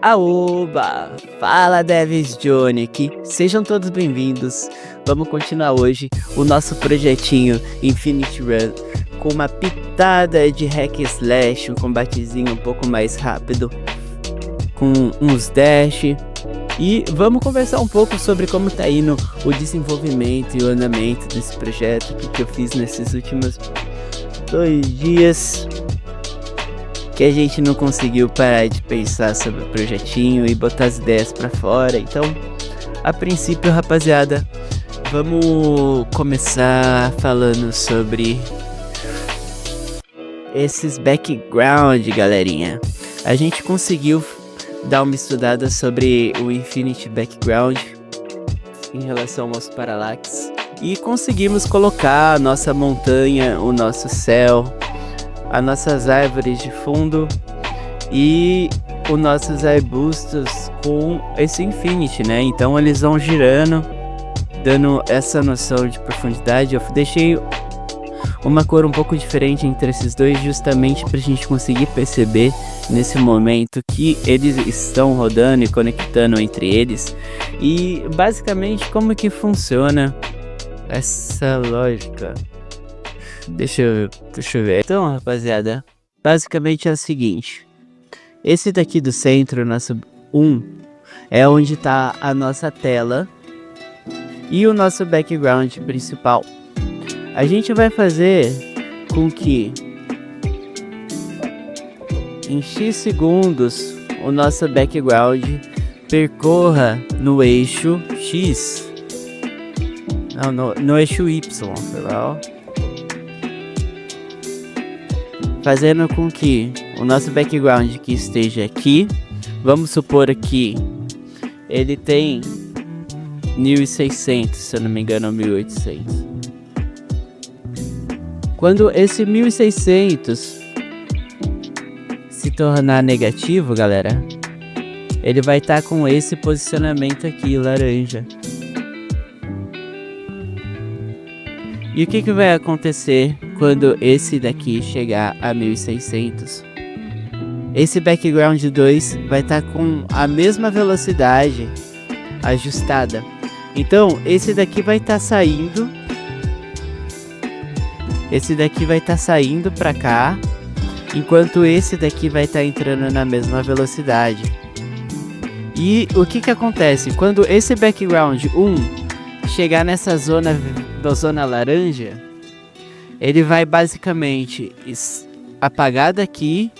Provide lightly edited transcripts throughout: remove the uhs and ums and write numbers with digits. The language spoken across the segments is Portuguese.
Aoba! Fala Devs Johnny aqui, sejam todos bem-vindos. Vamos continuar hoje o nosso projetinho Infinity Run com uma pitada de hack and slash, um combatezinho um pouco mais rápido, com uns dash. E vamos conversar um pouco sobre como tá indo o desenvolvimento e o andamento desse projeto, o que eu fiz nesses últimos 2 dias. Que a gente não conseguiu parar de pensar sobre o projetinho e botar as ideias pra fora. Então, a princípio, rapaziada, vamos começar falando sobre esses background, galerinha. A gente conseguiu dar uma estudada sobre o Infinity Background em relação aos Parallax e conseguimos colocar a nossa montanha, o nosso céu, as nossas árvores de fundo e os nossos arbustos com esse Infinity, né? Então eles vão girando, dando essa noção de profundidade. Eu deixei uma cor um pouco diferente entre esses dois, justamente para a gente conseguir perceber nesse momento que eles estão rodando e conectando entre eles. E basicamente como que funciona essa lógica. Deixa eu ver. Então, rapaziada, basicamente é o seguinte. Esse daqui do centro, nosso 1, é onde tá a nossa tela e o nosso background principal. A gente vai fazer com que em X segundos o nosso background percorra no eixo X. Não, no eixo Y, tá? Fazendo com que o nosso background que esteja aqui, vamos supor que ele tem 1600, se eu não me engano, 1800. Quando esse 1600 se tornar negativo, galera, ele vai estar com esse posicionamento aqui, laranja. E o que vai acontecer quando esse daqui chegar a 1600? Esse background 2 vai estar com a mesma velocidade ajustada. Então, esse daqui vai estar saindo. Esse daqui vai estar saindo para cá, enquanto esse daqui vai estar entrando na mesma velocidade. E o que acontece? Quando esse background 1 chegar nessa zona laranja, ele vai basicamente apagar daqui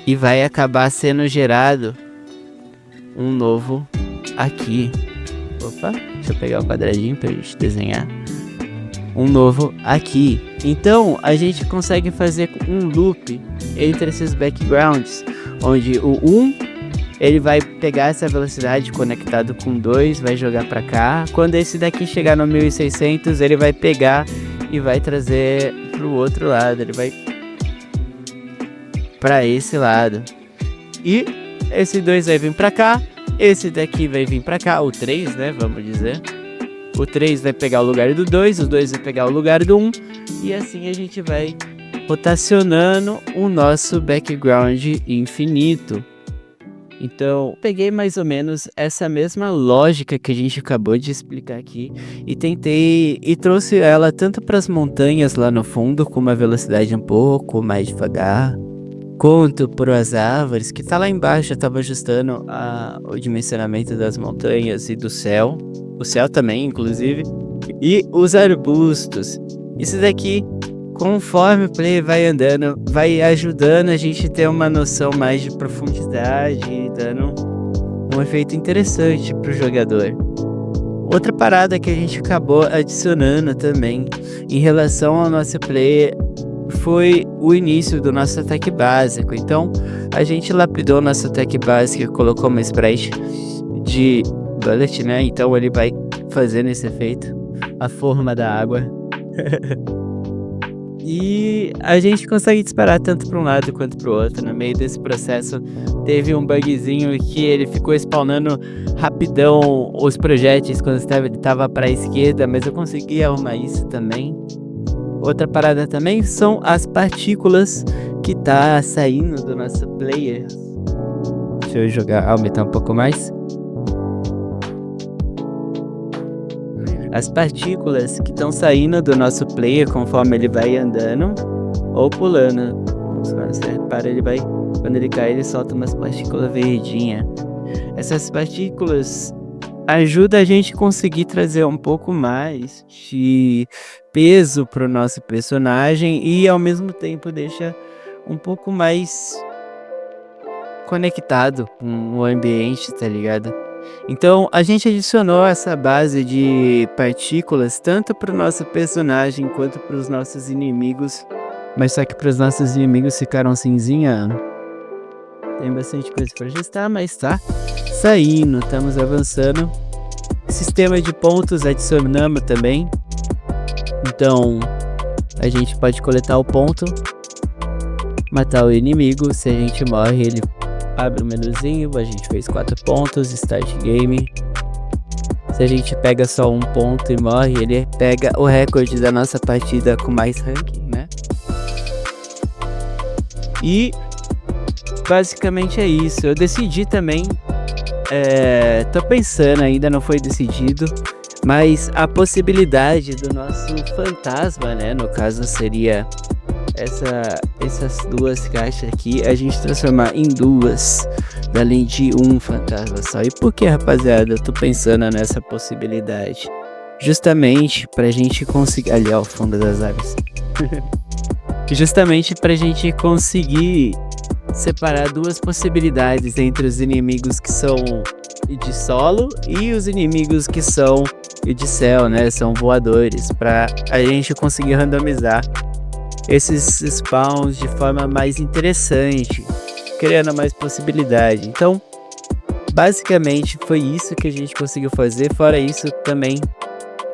e vai acabar sendo gerado um novo aqui. Opa, deixa eu pegar o quadradinho pra gente desenhar. Um novo aqui. Então a gente consegue fazer um loop entre esses backgrounds, onde o 1 ele vai pegar essa velocidade conectado com 2, vai jogar pra cá. Quando esse daqui chegar no 1600, ele vai pegar e vai trazer pro outro lado. Ele vai pra esse lado. E esse 2 vai vir pra cá. Esse daqui vai vir pra cá. O 3, né? Vamos dizer. O 3 vai pegar o lugar do 2. O 2 vai pegar o lugar do 1. E assim a gente vai rotacionando o nosso background infinito. Então, peguei mais ou menos essa mesma lógica que a gente acabou de explicar aqui e tentei e trouxe ela tanto para as montanhas lá no fundo com uma velocidade um pouco mais devagar, quanto para as árvores que tá lá embaixo. Eu estava ajustando o dimensionamento das montanhas e do céu, o céu também, inclusive, e os arbustos. Isso daqui, conforme o play vai andando, vai ajudando a gente a ter uma noção mais de profundidade e dando um efeito interessante pro jogador. Outra parada que a gente acabou adicionando também em relação ao nosso play foi o início do nosso ataque básico. Então a gente lapidou nosso ataque básico e colocou uma sprite de bullet, né? Então ele vai fazendo esse efeito, a forma da água. E a gente consegue disparar tanto para um lado quanto para o outro. No meio desse processo teve um bugzinho que ele ficou spawnando rapidão os projéteis quando ele estava para a esquerda, mas eu consegui arrumar isso também. Outra parada também são as partículas que tá saindo do nosso player. Deixa Deixa eu aumentar um pouco mais. As partículas que estão saindo do nosso player conforme ele vai andando ou pulando. Quando você repara, quando ele cai, ele solta umas partículas verdinhas. Essas partículas ajudam a gente a conseguir trazer um pouco mais de peso pro nosso personagem e ao mesmo tempo deixa um pouco mais conectado com o ambiente, tá ligado? Então a gente adicionou essa base de partículas tanto pro nosso personagem quanto pros nossos inimigos, mas só que pros nossos inimigos ficaram cinzinha. Tem bastante coisa para ajustar, mas tá saindo, estamos avançando. Sistema de pontos adicionamos também. Então a gente pode coletar o ponto, matar o inimigo. Se a gente morre, ele abre o menuzinho. A gente fez 4 pontos, start game. Se a gente pega só um ponto e morre, ele pega o recorde da nossa partida com mais ranking, né? E basicamente é isso. Eu decidi também, tô pensando, ainda não foi decidido, mas a possibilidade do nosso fantasma, né, no caso seria essas 2 caixas aqui, a gente transformar em 2, além de um fantasma só. E por que, rapaziada, eu tô pensando nessa possibilidade? Justamente pra gente conseguir... Ali, ó, o fundo das águas. Justamente pra gente conseguir separar 2 possibilidades entre os inimigos que são de solo e os inimigos que são de céu, né? São voadores, pra a gente conseguir randomizar esses spawns de forma mais interessante, criando mais possibilidade. Então, basicamente foi isso que a gente conseguiu fazer. Fora isso, também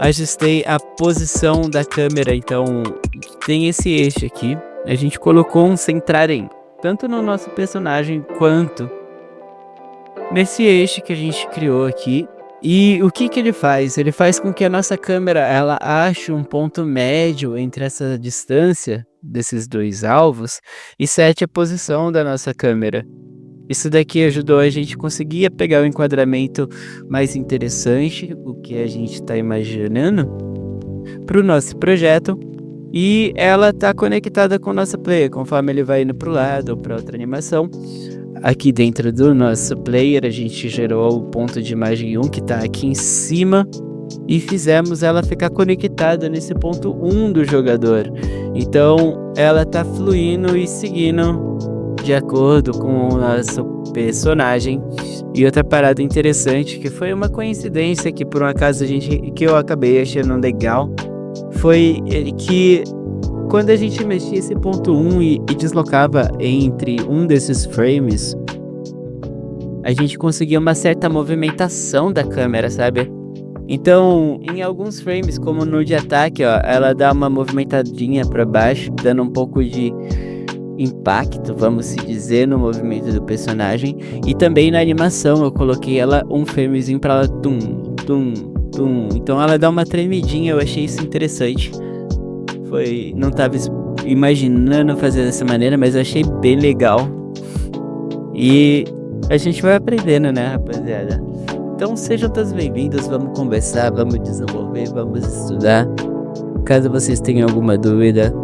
ajustei a posição da câmera. Então, tem esse eixo aqui. A gente colocou um centrarem tanto no nosso personagem quanto nesse eixo que a gente criou aqui. E o que ele faz? Ele faz com que a nossa câmera ela ache um ponto médio entre essa distância desses 2 alvos e sete a posição da nossa câmera. Isso daqui ajudou a gente conseguir pegar o enquadramento mais interessante, o que a gente está imaginando, para o nosso projeto. E ela está conectada com o nosso player, conforme ele vai indo para o lado ou para outra animação. Aqui dentro do nosso player a gente gerou o ponto de imagem 1 que está aqui em cima e fizemos ela ficar conectada nesse ponto 1 do jogador. Então ela está fluindo e seguindo de acordo com o nosso personagem. E outra parada interessante, que foi uma coincidência que por um acaso que eu acabei achando legal, foi que quando a gente mexia esse ponto 1 e deslocava entre um desses frames, a gente conseguia uma certa movimentação da câmera, sabe? Então, em alguns frames, como no de ataque, ó, ela dá uma movimentadinha para baixo, dando um pouco de impacto, vamos se dizer, no movimento do personagem. E também na animação eu coloquei ela um framezinho para ela tum, tum, tum. Então ela dá uma tremidinha, eu achei isso interessante. Não tava imaginando fazer dessa maneira, mas eu achei bem legal. E a gente vai aprendendo, né, rapaziada? Então sejam todos bem-vindos, vamos conversar, vamos desenvolver, vamos estudar. Caso vocês tenham alguma dúvida,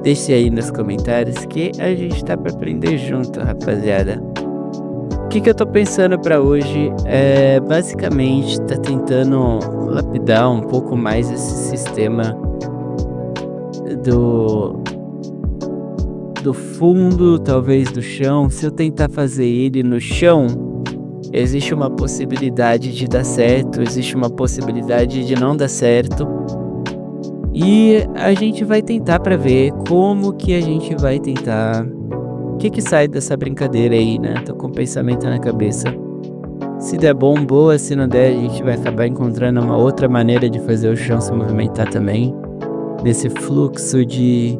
deixe aí nos comentários que a gente tá pra aprender junto, rapaziada. O que eu tô pensando pra hoje é basicamente tá tentando lapidar um pouco mais esse sistema do fundo, talvez do chão. Se eu tentar fazer ele no chão, existe uma possibilidade de dar certo, existe uma possibilidade de não dar certo. E a gente vai tentar pra ver como que a gente vai tentar. O que sai dessa brincadeira aí, né? Tô com o pensamento na cabeça. Se der bom, boa. Se não der, a gente vai acabar encontrando uma outra maneira de fazer o chão se movimentar também. Nesse fluxo de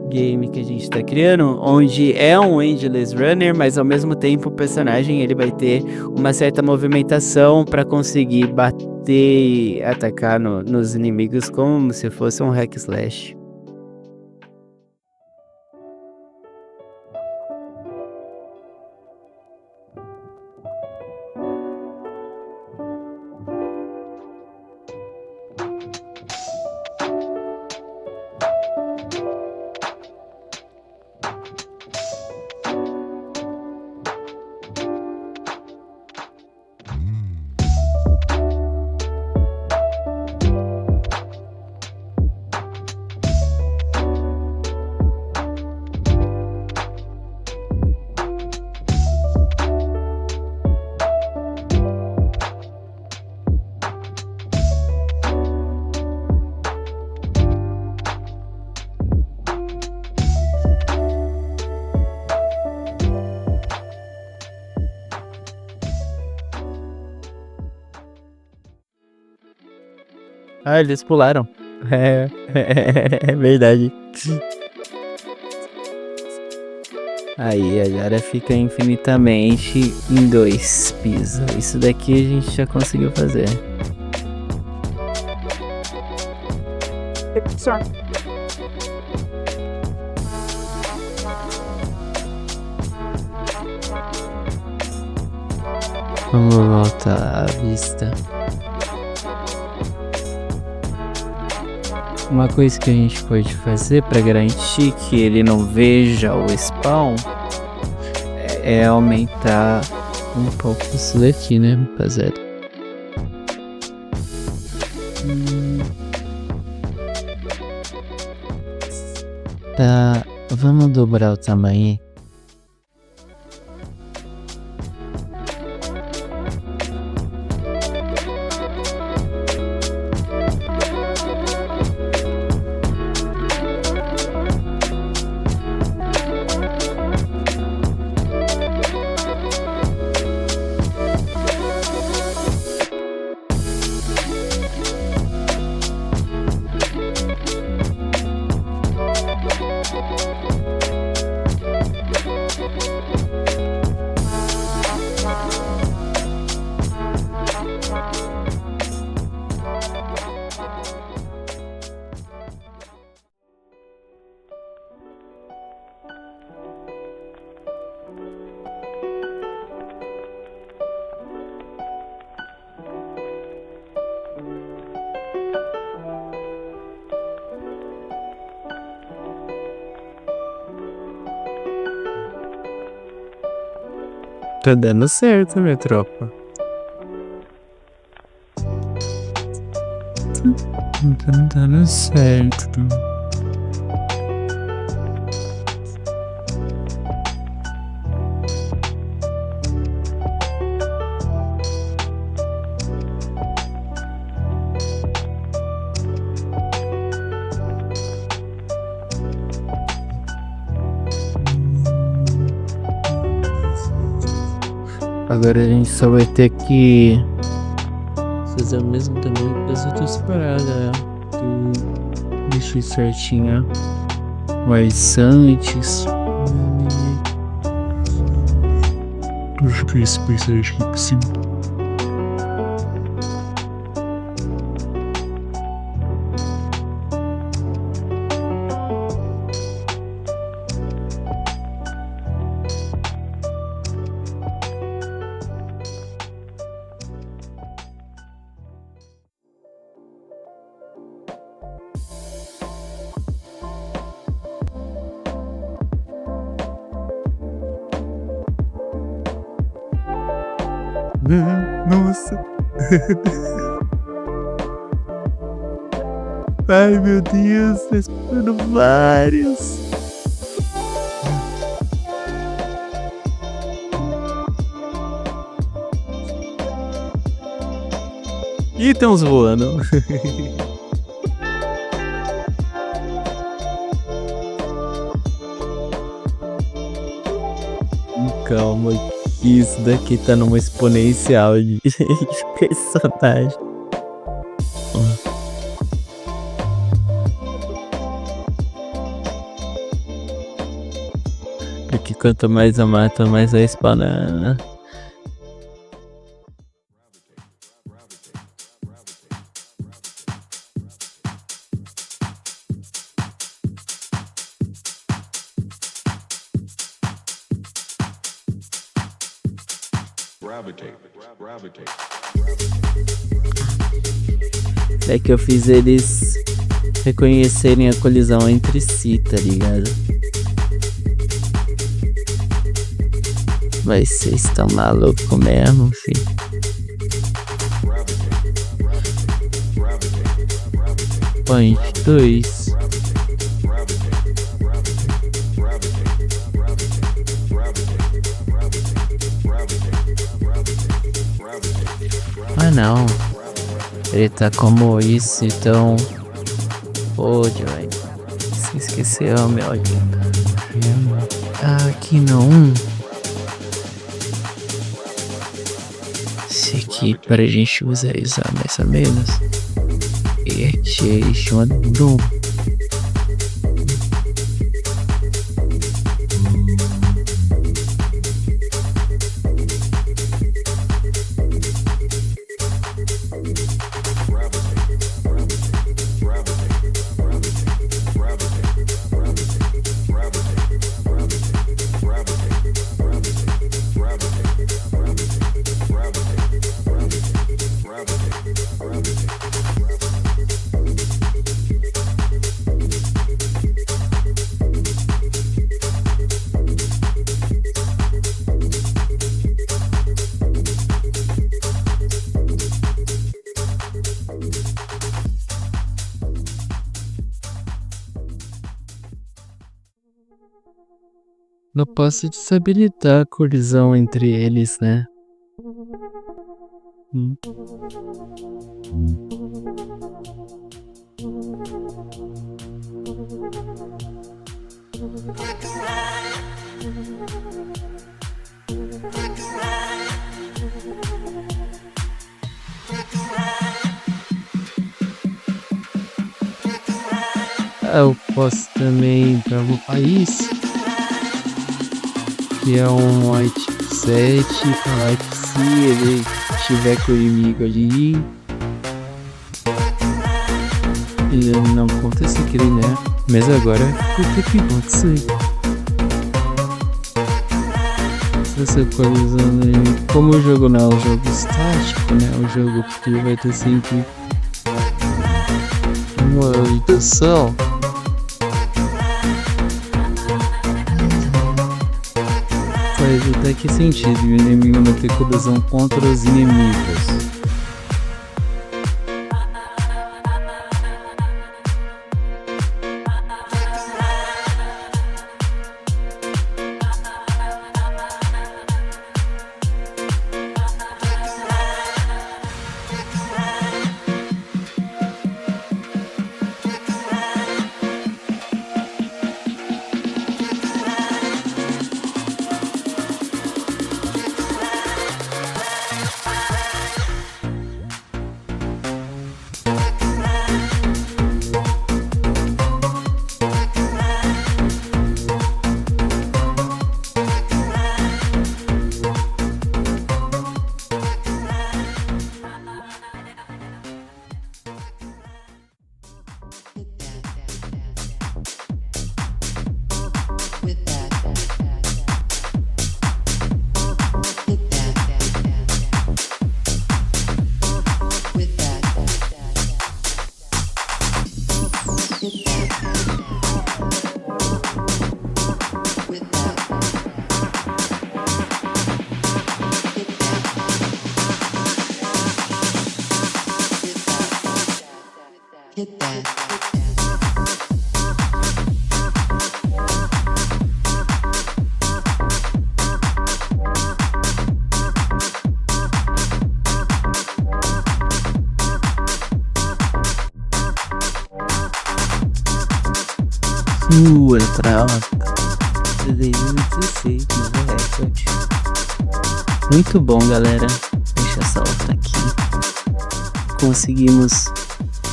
game que a gente tá criando, onde é um Endless Runner, mas ao mesmo tempo o personagem ele vai ter uma certa movimentação para conseguir bater e atacar nos inimigos como se fosse um hack slash. Ah, eles pularam. É verdade. Aí, agora fica infinitamente em 2 pisos. Isso daqui a gente já conseguiu fazer. Vamos voltar à vista. Uma coisa que a gente pode fazer para garantir que ele não veja o spawn é aumentar um pouco isso daqui, né, rapaziada? Tá, vamos dobrar o tamanho. Tá dando certo, minha tropa. Tá dando certo. Agora a gente só vai ter que fazer o mesmo tamanho das outras paradas, né? Deixa isso certinho, mas antes acho que esse personagem aqui por cima. Nossa. Ai, meu Deus, tá explodindo vários. Ih, tem uns voando. Calma, que isso daqui tá numa exponencial de personagem. Porque quanto mais eu mato, mais vai spawnar. É que eu fiz eles reconhecerem a colisão entre si, tá ligado? Mas vocês estão malucos mesmo, filho. Point 2. Ah não, ele tá como isso, então... Pode, velho. Você esqueceu, meu aqui. Aqui não. Esse aqui pra gente usar mais ou menos. PlayStation 1. Não posso desabilitar a colisão entre eles, né? Eu posso também ir para o país, que é um white 7, falar que se ele estiver com o inimigo ali, ele não acontece aquele, né? Mas agora o que acontecer? Essa colisão aí, como o jogo não é um jogo estático, né? O jogo que vai ter sempre uma orientação. Faz até que sentido, o inimigo não ter colisão contra os inimigos. Troca 2016 no recorde. Muito bom, galera. Deixa essa outra aqui. Conseguimos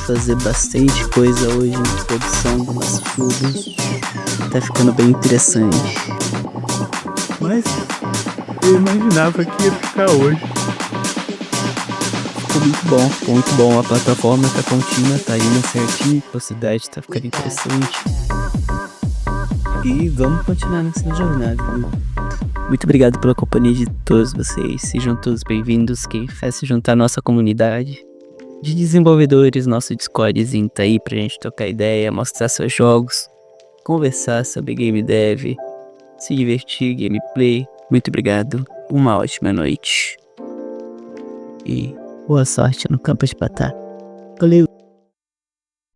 fazer bastante coisa hoje na produção do nosso clube. Tá ficando bem interessante. Mas eu imaginava que ia ficar hoje. Ficou muito bom. A plataforma tá contínua, tá indo certinho. A cidade tá ficando interessante. E vamos continuar nessa jornada. Muito obrigado pela companhia de todos vocês. Sejam todos bem-vindos. Quem quer se juntar à nossa comunidade de desenvolvedores, nosso Discordzinho tá aí pra gente trocar ideia, mostrar seus jogos, conversar sobre game dev, se divertir, gameplay. Muito obrigado. Uma ótima noite. E boa sorte no campo de batata. Valeu!